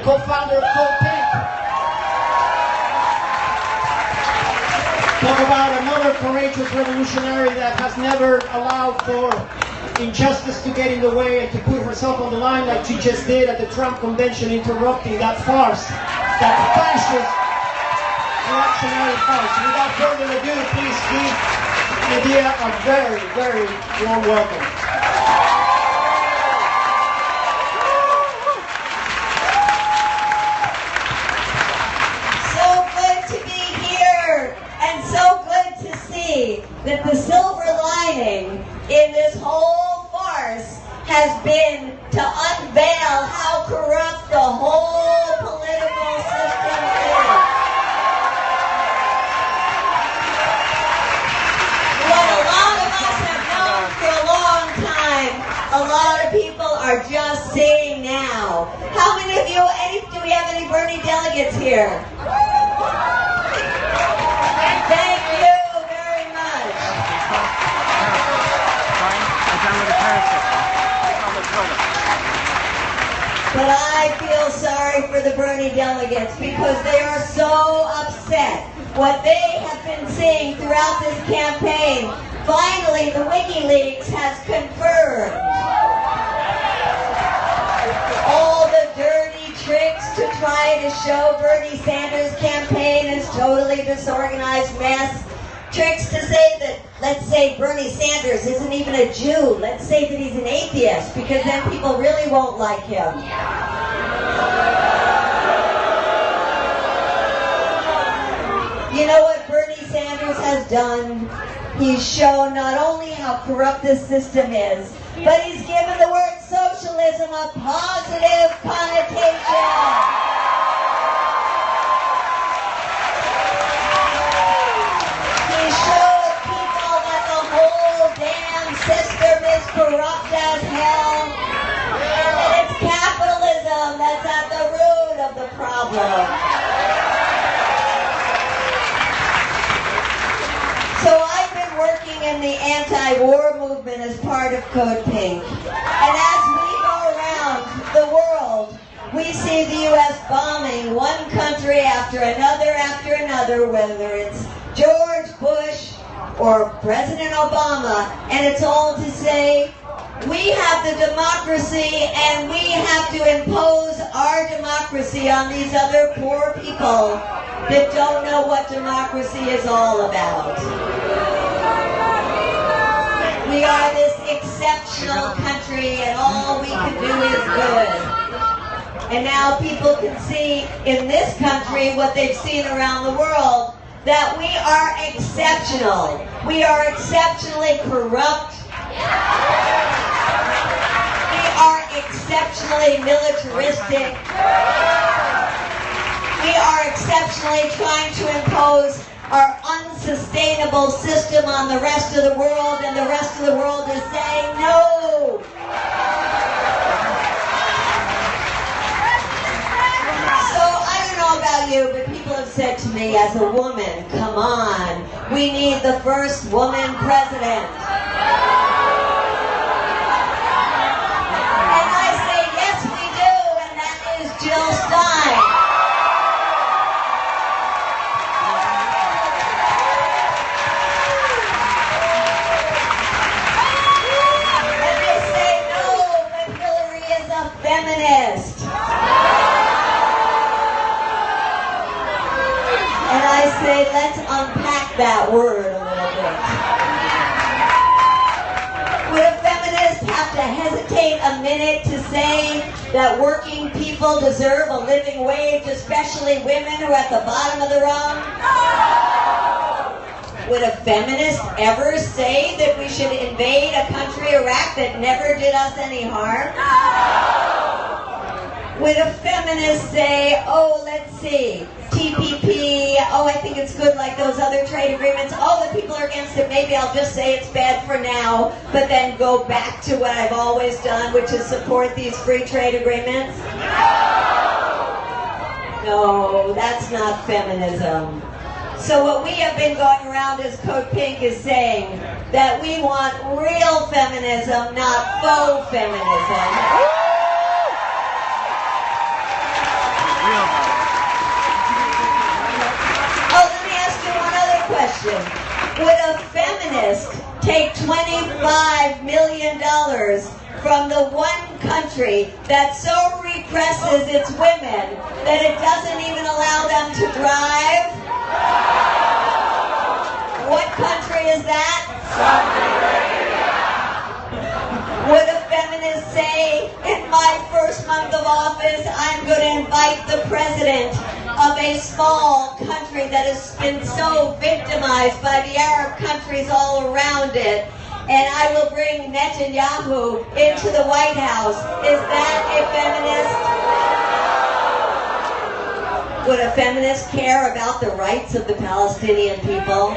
co-founder of Code Pink. Talk about another courageous revolutionary that has never allowed for injustice to get in the way and to put herself on the line like she just did at the Trump convention, interrupting that farce, that fascist reactionary farce. Without further ado, please give Nadia a very, very warm welcome. So good to be here, and so good to see that the silver lining in this whole farce has been to unveil how corrupt the whole political system is. What a lot of us have known for a long time, a lot of people are just seeing now. How many of you, do we have any Bernie delegates here? Thank you very much. But I feel sorry for the Bernie delegates because they are so upset. What they have been seeing throughout this campaign, finally the WikiLeaks has confirmed. All the dirty tricks to try to show Bernie Sanders' campaign is totally disorganized mess. Tricks to say that, let's say Bernie Sanders isn't even a Jew. Let's say that he's an atheist, because then people really won't like him. You know what Bernie Sanders has done? He's shown not only how corrupt this system is, but he's given the word socialism a positive connotation. System is corrupt as hell, and that it's capitalism that's at the root of the problem. So I've been working in the anti-war movement as part of Code Pink, and as we go around the world, we see the U.S. bombing one country after another, whether it's George Bush or President Obama, and it's all to say, we have the democracy and we have to impose our democracy on these other poor people that don't know what democracy is all about. We are this exceptional country and all we can do is good. And now people can see in this country what they've seen around the world, that we are exceptional. We are exceptionally corrupt. We are exceptionally militaristic. We are exceptionally trying to impose our unsustainable system on the rest of the world, and the rest of the world is saying no. About you, but people have said to me as a woman, come on, we need the first woman president. And I say, yes we do, and that is Jill Stein. And they say, no, but Hillary is a feminist. And I say, let's unpack that word a little bit. Would a feminist have to hesitate a minute to say that working people deserve a living wage, especially women who are at the bottom of the rung? No! Would a feminist ever say that we should invade a country, Iraq, that never did us any harm? No! Would a feminist say, oh, let's see, TPP, oh, I think it's good like those other trade agreements, oh, the people are against it, maybe I'll just say it's bad for now, but then go back to what I've always done, which is support these free trade agreements? No, that's not feminism. So what we have been going around as Code Pink is saying that we want real feminism, not faux feminism. Oh, let me ask you one other question. Would a feminist take $25 million from the one country that so represses its women that it doesn't even allow them to drive? What country is that? Would a feminist say, in my first month of office, I'm going to invite the president of a small country that has been so victimized by the Arab countries all around it, and I will bring Netanyahu into the White House? Is that a feminist? Would a feminist care about the rights of the Palestinian people?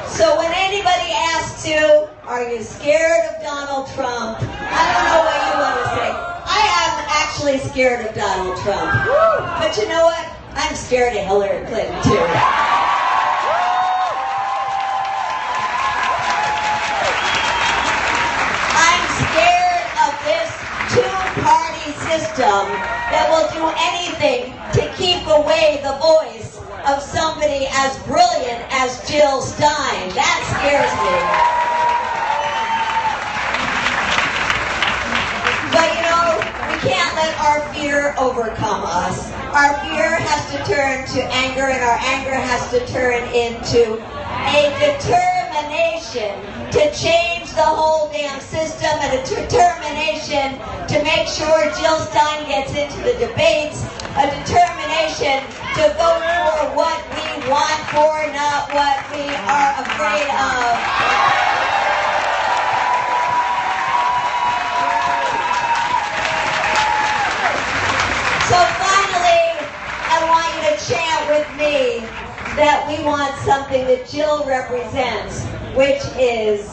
So when anybody asks you, are you scared of Donald Trump? I don't know what you want to say. I am actually scared of Donald Trump. But you know what? I'm scared of Hillary Clinton too. I'm scared of this two-party system that will do anything to keep away the voice of somebody as brilliant as Jill Stein. That scares me. But you know, we can't let our fear overcome us. Our fear has to turn to anger, and our anger has to turn into a determination to change the whole damn system, and a determination to make sure Jill Stein gets into the debates, a determination to vote for what we want for, not what we are afraid of. So finally, I want you to chant with me that we want something that Jill represents, which is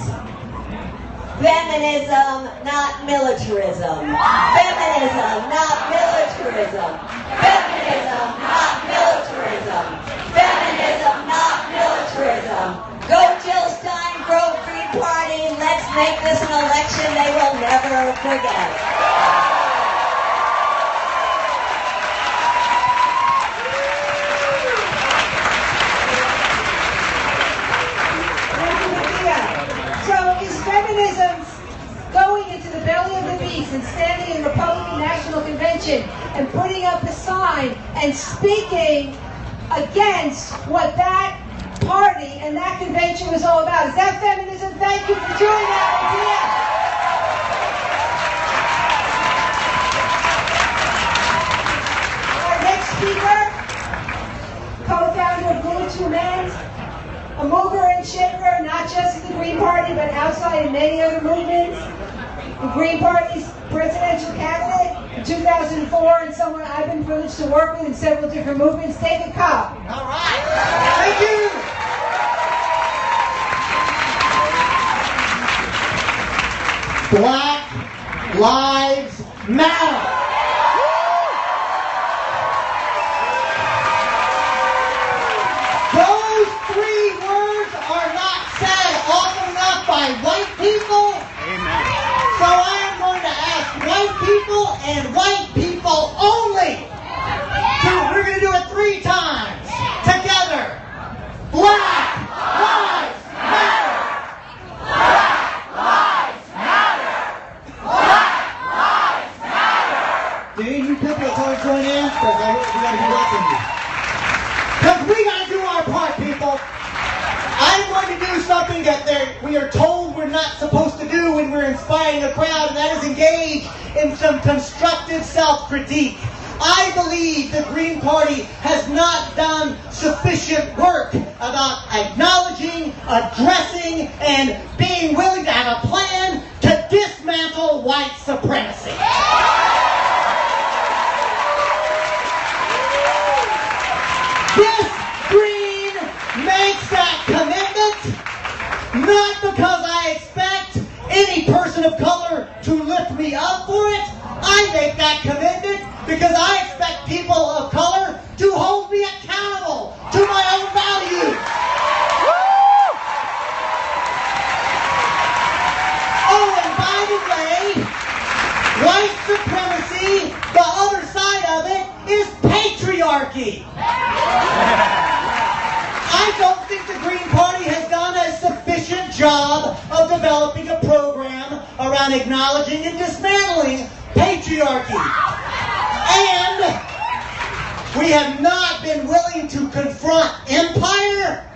feminism, not militarism. Feminism, not militarism. Feminism, not militarism. Feminism, not militarism. Go Jill Stein, grow Green Party. Let's make this an election they will never forget. Feminism going into the belly of the beast and standing in the Republican National Convention and putting up a sign and speaking against what that party and that convention was all about. Is that feminism? Thank you for joining our idea. Our next speaker, co-founder of Good to Men, a mover and shaker, not just in the Green Party, but outside in many other movements. The Green Party's presidential candidate in 2004, and someone I've been privileged to work with in several different movements, David Cobb. All right. Thank you. Black Lives Matter. By white people. Amen. So I am going to ask white people and white people only. We're going to do it 3 times together. Black Lives Matter. Black Lives Matter. Black Lives Matter. Do you people want to join in? Because we got to be welcome you. Because we got to do our part, people. I'm going to do something that we are told we're not supposed to do when we're inspiring a crowd, and that is engage in some constructive self-critique. I believe the Green Party has not done sufficient work about acknowledging, addressing, and being willing to have a plan to dismantle white supremacy. This Green makes that commitment, not because I expect any person of color to lift me up for it. I make that commitment because I expect people of color to hold me accountable to my own values. Oh, and by the way, white supremacy Unfortunately, the other side of it is patriarchy. I don't think the Green Party has done a sufficient job of developing a program around acknowledging and dismantling patriarchy. And we have not been willing to confront empire.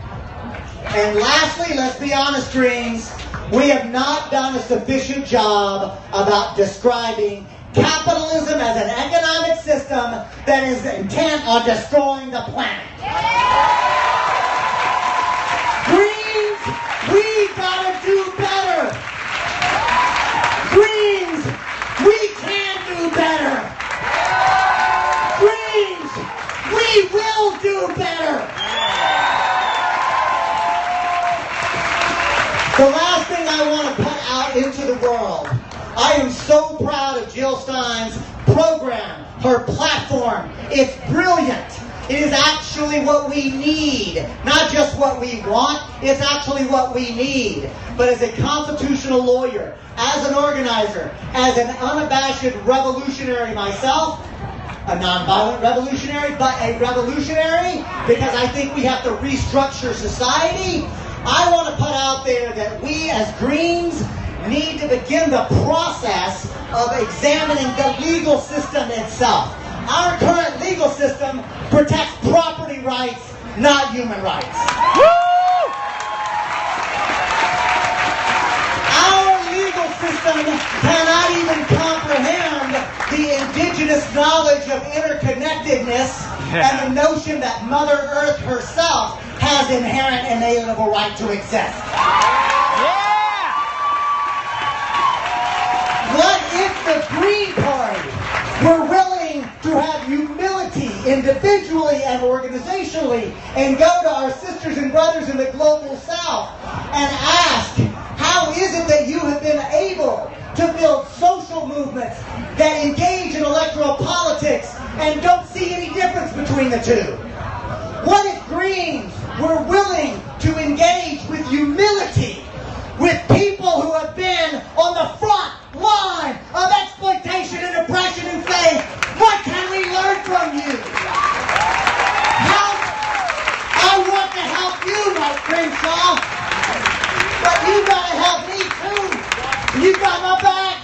And lastly, let's be honest, Greens, we have not done a sufficient job about describing capitalism as an economic system that is intent on destroying the planet. Greens, we gotta do better. Greens, we can do better. Greens, we will do better. The last thing I want to put out into the world, I am so proud of Jill Stein's program, her platform. It's brilliant. It is actually what we need, not just what we want, it's actually what we need. But as a constitutional lawyer, as an organizer, as an unabashed revolutionary myself, a nonviolent revolutionary, but a revolutionary, because I think we have to restructure society, I want to put out there that we as Greens need to begin the process of examining the legal system itself. Our current legal system protects property rights, not human rights. Woo! Our legal system cannot even comprehend the indigenous knowledge of interconnectedness and the notion that Mother Earth herself has inherent inalienable right to exist. What if the Green Party were willing to have humility individually and organizationally and go to our sisters and brothers in the global south and ask, how is it that you have been able to build social movements that engage in electoral politics and don't see any difference between the two? What if Greens were willing to engage with humility with people who have been on the front line of exploitation and oppression and say, what can we learn from you? I want to help you, Mike Crenshaw, but you gotta help me too. You got my back.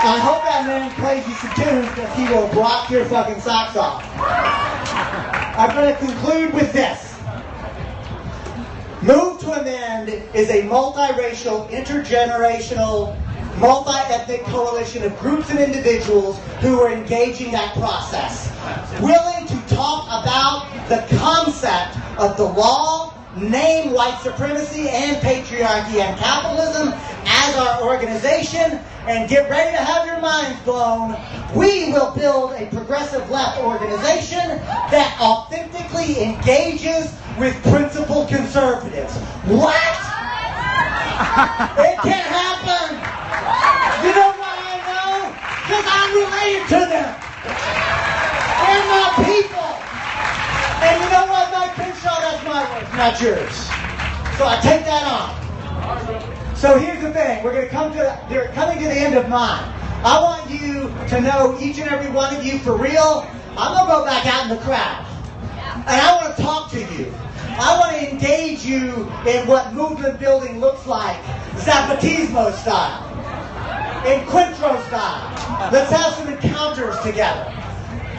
I hope that man plays you some tunes because he will block your fucking socks off. I'm going to conclude with this. Move to Amend is a multiracial, intergenerational, multi-ethnic coalition of groups and individuals who are engaging that process. Willing to talk about the concept of the law, name white supremacy and patriarchy and capitalism as our organization, and get ready to have your minds blown. We will build a progressive left organization that authentically engages with principled conservatives. What? It can't happen. You know why I know? Because I'm related to them. They're my people. And you know what, Mike Crenshaw? That's my words, not yours. So I take that on. So here's the thing. They're coming to the end of mine. I want you to know, each and every one of you, for real, I'm going to go back out in the crowd. And I want to talk to you. I want to engage you in what movement building looks like, Zapatismo style, Encuentro style. Let's have some encounters together.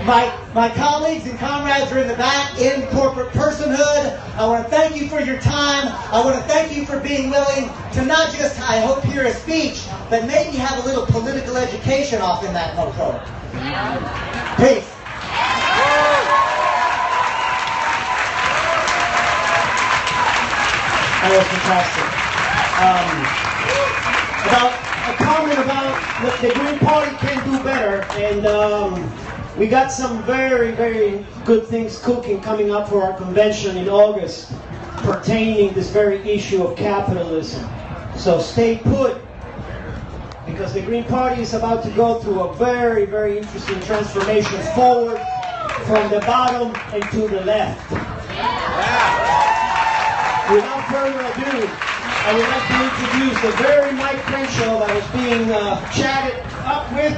My colleagues and comrades are in the back in corporate personhood. I want to thank you for your time. I want to thank you for being willing to not just, I hope, hear a speech, but maybe have a little political education off in that mofo. Peace. That was fantastic. About a comment about what the Green Party can do better, and we got some very, very good things cooking coming up for our convention in August pertaining this very issue of capitalism. So stay put, because the Green Party is about to go through a very, very interesting transformation forward from the bottom and to the left. Without further ado, I would like to introduce the very Mike Crenshaw that was being chatted up with.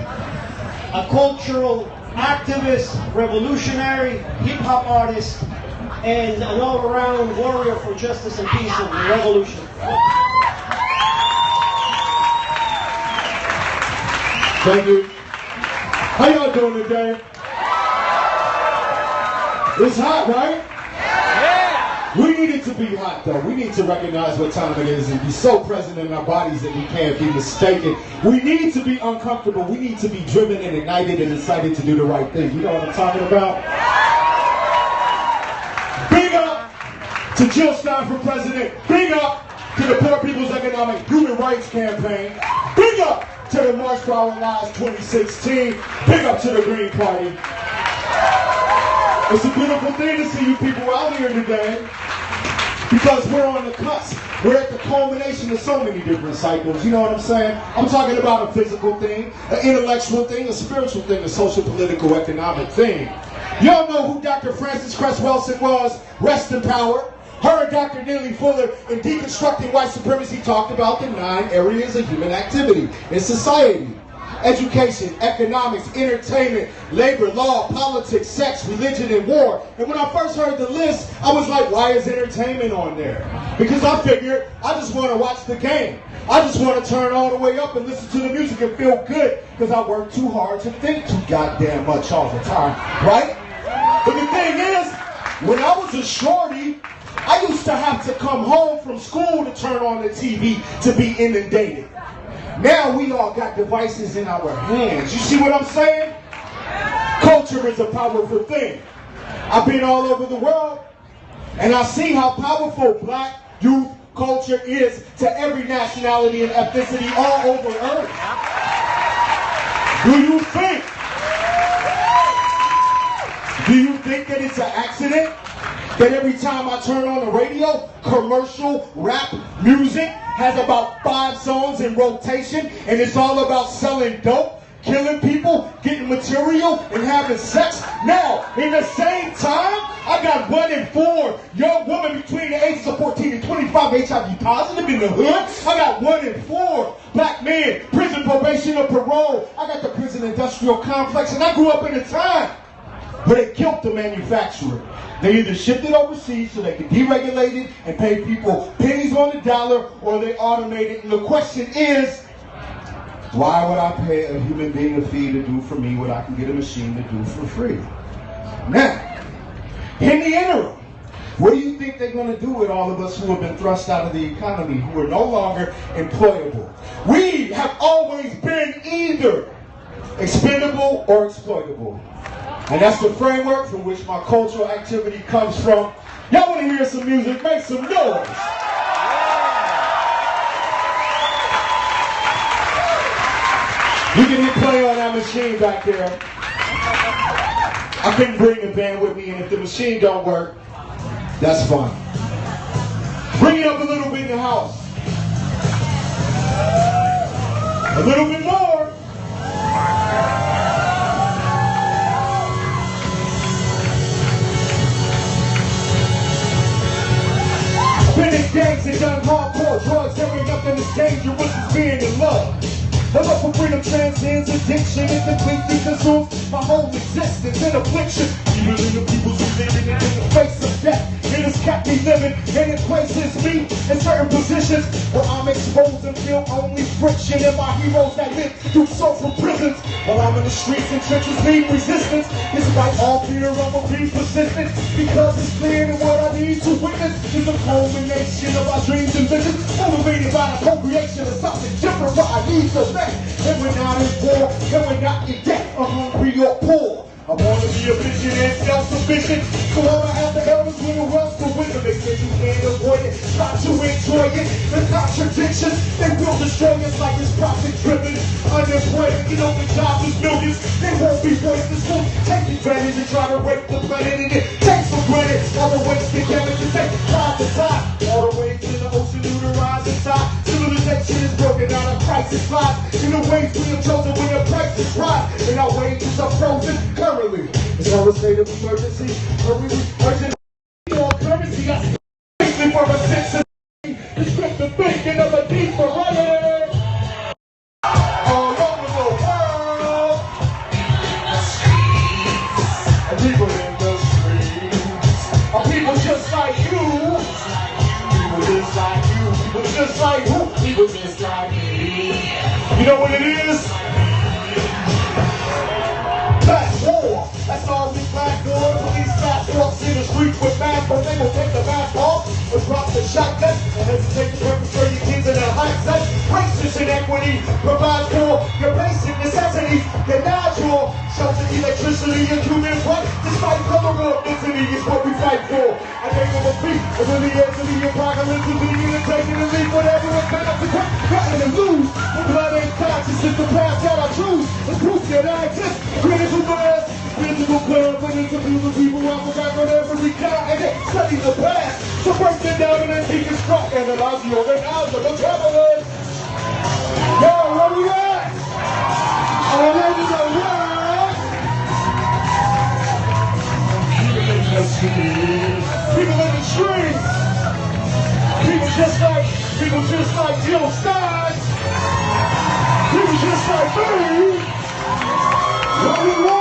a cultural activist, revolutionary, hip-hop artist, and an all-around warrior for justice and peace and revolution. Thank you. How y'all doing today? It's hot, right? Yeah. We need it to be hot, though. We need to recognize what time it is and be so present in our bodies that we can't be mistaken. We need to be uncomfortable. We need to be driven and ignited and excited to do the right thing. You know what I'm talking about? Big up to DrJillStein for president. Big up to the Poor People's Economic Human Rights Campaign. Big up to the March for Our Lives 2016. Big up to the Green Party. It's a beautiful thing to see you people out here today because we're on the cusp. We're at the culmination of so many different cycles. You know what I'm saying? I'm talking about a physical thing, an intellectual thing, a spiritual thing, a social, political, economic thing. Y'all know who Dr. Frances Cress Welsing was? Rest in power. Her and Dr. Neely Fuller in Deconstructing White Supremacy talked about the 9 areas of human activity in society. Education, economics, entertainment, labor, law, politics, sex, religion, and war. And when I first heard the list, I was like, why is entertainment on there? Because I figured I just want to watch the game. I just want to turn all the way up and listen to the music and feel good because I work too hard to think too goddamn much all the time, right? But the thing is, when I was a shorty, I used to have to come home from school to turn on the TV to be inundated. Now we all got devices in our hands. You see what I'm saying? Culture is a powerful thing. I've been all over the world, and I see how powerful black youth culture is to every nationality and ethnicity all over Earth. Do you think that it's an accident that every time I turn on the radio, commercial rap music has about 5 songs in rotation, and it's all about selling dope, killing people, getting material, and having sex? Now, in the same time, I got 1 in 4 young women between the ages of 14 and 25 HIV positive in the hood. I got 1 in 4 black men, prison, probation, or parole. I got the prison industrial complex, and I grew up in a time where they killed the manufacturer. They either shipped it overseas so they could deregulate it and pay people pennies on the dollar, or they automate it. And the question is, why would I pay a human being a fee to do for me what I can get a machine to do for free? Now, in the interim, what do you think they're going to do with all of us who have been thrust out of the economy, who are no longer employable? We have always been either expendable or exploitable. And that's the framework from which my cultural activity comes from. Y'all want to hear some music? Make some noise. You can hit play on that machine back there. I couldn't bring the band with me, and if the machine don't work, that's fine. Bring it up a little bit in the house. A little bit more. Been in gangs and done hardcore drugs. There ain't nothing as dangerous as being in love. The love for freedom transcends addiction. It completely consumes my whole existence in affliction. Even in the people's who living in the face of death, it has kept me living, and it places me in certain positions where I'm exposed and feel only friction. And my heroes that live through social prisons, while I'm in the streets and trenches need resistance. Despite all fear, I'ma be persistent, because it's clear that what I need to witness is a culmination of our dreams and visions, motivated by the co-creation of something different. What I need to make, and we're not in war, and we're not in debt, or hungry or poor. I want to be a vision and self-sufficient, so all I have the elders with the wealth for wisdom. They say you can't avoid it, try to enjoy it. The contradictions, they will destroy us like it's profit-driven. Unemployed, you know the job is millions. They won't be voiceless, won't take advantage and try to rape the planet, and it takes for granted all the ways together to take time to time. All the way to the ocean, to the rising tide. Civilization is broken out of crisis lies. In the ways we have chosen when the prices rise, and our wages are frozen currently. It's all a state of emergency. Hurry, urgent more currency. I see for a sense of the script of thinking of a deeper running. All over the world, just like who? People just like me. You know what it is? Black war. That's all we black doing. Police fat walks in the streets with masks on. They will take the mask off or drop the shotgun and hesitate to perpetrate your kids in their hot set. Racist inequity provide for your basic necessities. Your natural shelter, electricity, and human rights. Despite government entity is what we fight for. I gave them a beat until the edge of the apocalypse is beginning, taking the lead, whatever it's bound to quit. Rather than lose, the blood ain't conscious, it's the path that I choose. It's proof that I exist. Critical mass, physical club, but it's a few people I forgot on every continent. Study the past, so break it down and then deconstruct, analyze the organize the travelers. Yo, where we at? All over the world. People in the streets. People just like DrJillStein. People just like me. What we want.